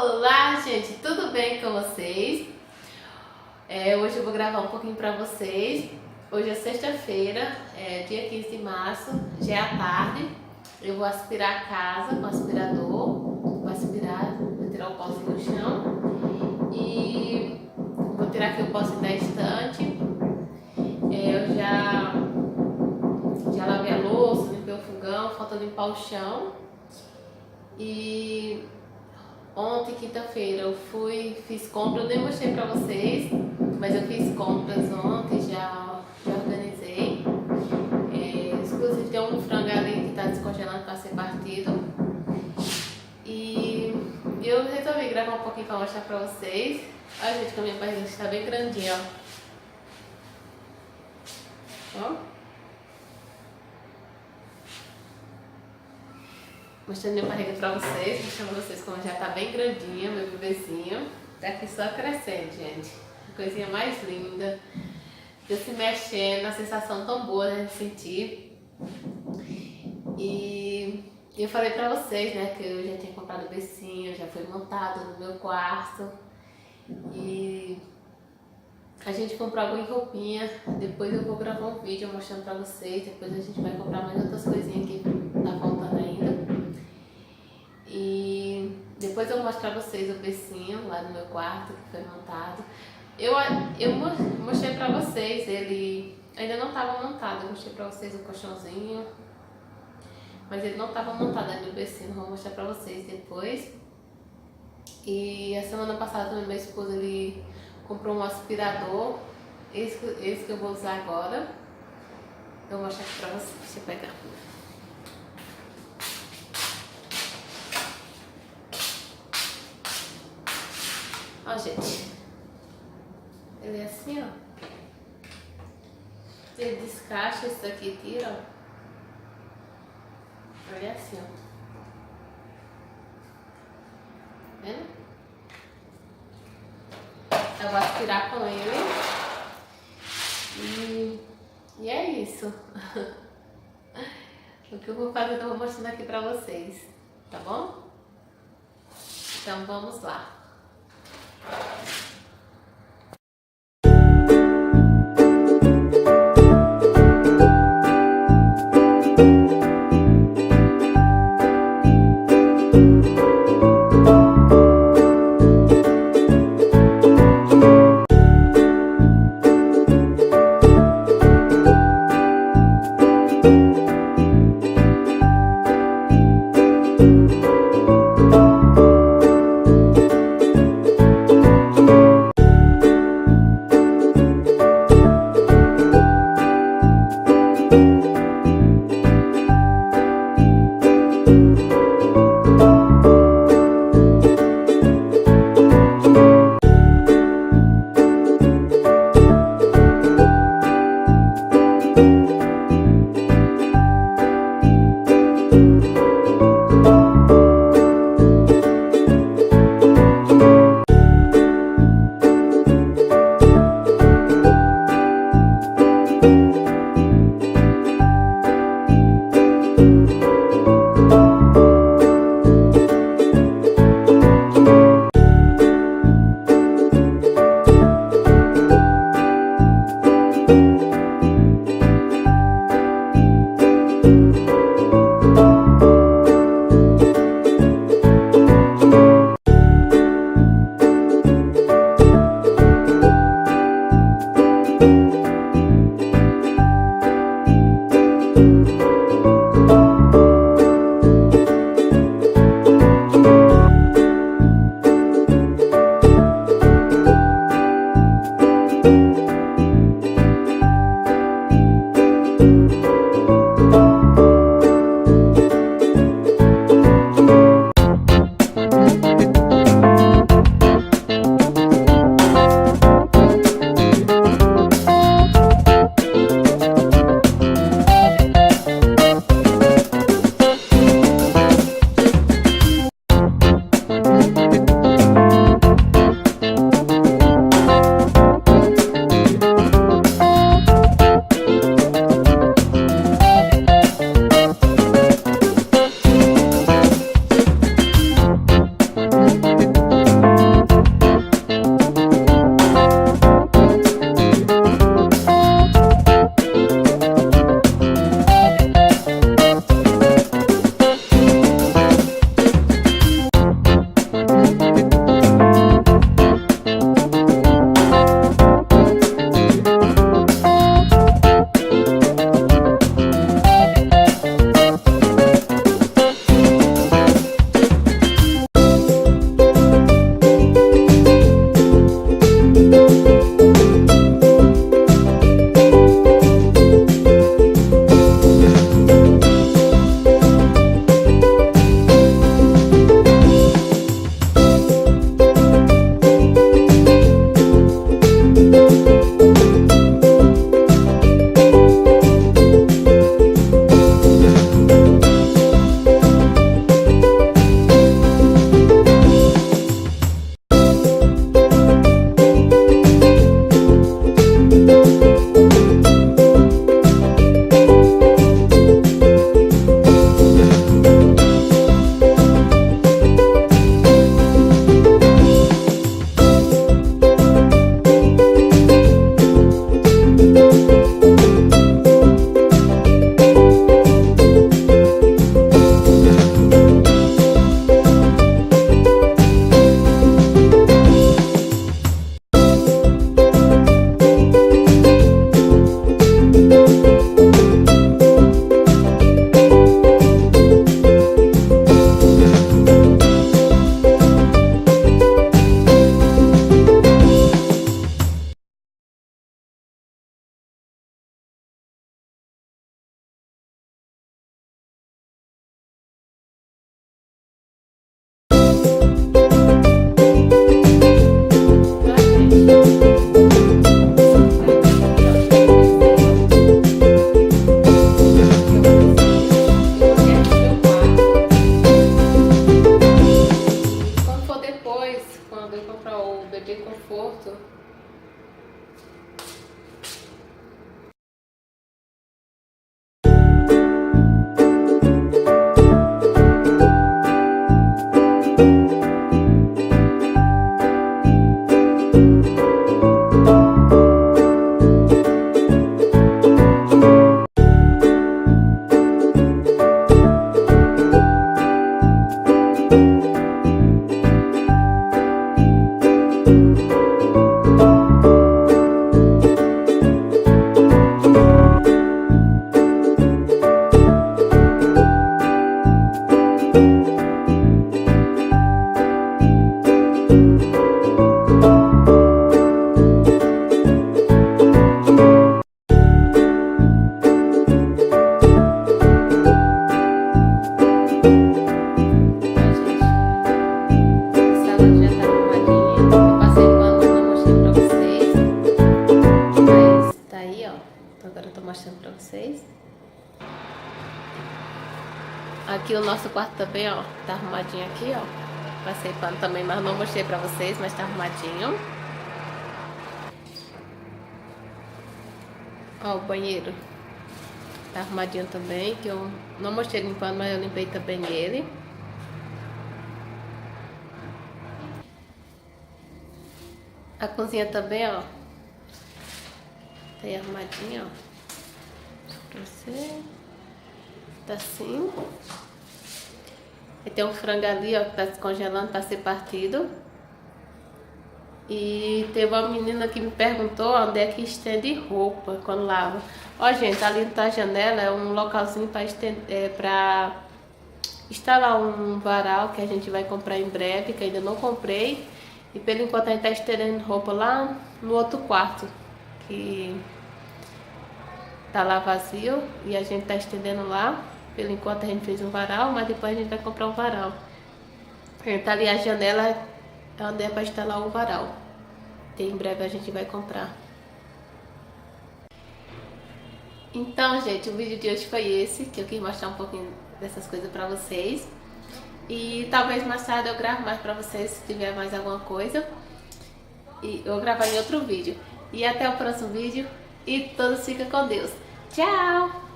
Olá, gente, tudo bem com vocês? Hoje eu vou gravar um pouquinho pra vocês. Hoje é sexta-feira, dia 15 de março, já é à tarde. Eu vou aspirar a casa com o aspirador. Vou aspirar, vou tirar o pozinho no chão. E vou tirar aqui o pozinho da estante. Eu já lavei a louça, limpei o fogão, falta limpar o chão. E ontem, quinta-feira, eu fiz compras, eu nem mostrei pra vocês, mas eu fiz compras ontem, já organizei. Inclusive tem um frango ali que tá descongelando para ser partido. E eu resolvi gravar um pouquinho pra mostrar pra vocês. Olha, gente, como a minha barriga está bem grandinha, ó. Mostrando minha barriga pra vocês, mostrando vocês como já tá bem grandinha, meu bebezinho. Tá aqui só crescendo, gente. A coisinha mais linda. Eu se mexendo, a sensação tão boa de sentir. E eu falei pra vocês, né, que eu já tinha comprado o bercinho, já foi montado no meu quarto. E a gente comprou água em roupinha. Depois eu vou gravar um vídeo mostrando pra vocês. Depois a gente vai comprar mais outras coisinhas que tá faltando ainda. E depois eu vou mostrar pra vocês o bercinho lá no meu quarto que foi montado. Eu mostrei pra vocês, ele ainda não estava montado. Eu mostrei pra vocês o colchãozinho, mas ele não estava montado ainda no bercinho. Vou mostrar pra vocês depois. E a semana passada também meu esposo ele comprou um aspirador, esse que eu vou usar agora. Eu vou mostrar aqui pra vocês. Deixa eu pegar. Ó, gente, ele é assim, ó. Ele descaixa isso aqui e tira, ó. Ele é assim, ó. Tá vendo? Eu vou aspirar com ele. E é isso. O que eu vou fazer, eu vou mostrando aqui pra vocês, tá bom? Então vamos lá. conforto. Mostrando pra vocês. Aqui o nosso quarto também, ó, tá arrumadinho aqui, ó. Passei pano também, mas não mostrei pra vocês, mas tá arrumadinho. Ó, o banheiro tá arrumadinho também, que eu não mostrei limpando, mas eu limpei também ele. A cozinha também, ó, tá aí arrumadinha, ó. Pra você. Tá assim. E tem um frango ali, ó, que tá descongelando para ser partido. E teve uma menina que me perguntou onde é que estende roupa quando lava. Ó, gente, ali na janela é um localzinho para para instalar um varal que a gente vai comprar em breve, que ainda não comprei. E pelo enquanto a gente tá estendendo roupa lá no outro quarto, que tá lá vazio, e a gente tá estendendo lá. Pelo enquanto a gente fez um varal, mas depois a gente vai comprar um varal. Tá ali a janela, é onde é pra instalar o varal. E em breve a gente vai comprar. Então, gente, o vídeo de hoje foi esse, que eu quis mostrar um pouquinho dessas coisas pra vocês. E talvez mais tarde eu gravo mais pra vocês, se tiver mais alguma coisa. E eu vou gravar em outro vídeo. E até o próximo vídeo. E todos ficam com Deus. Tchau!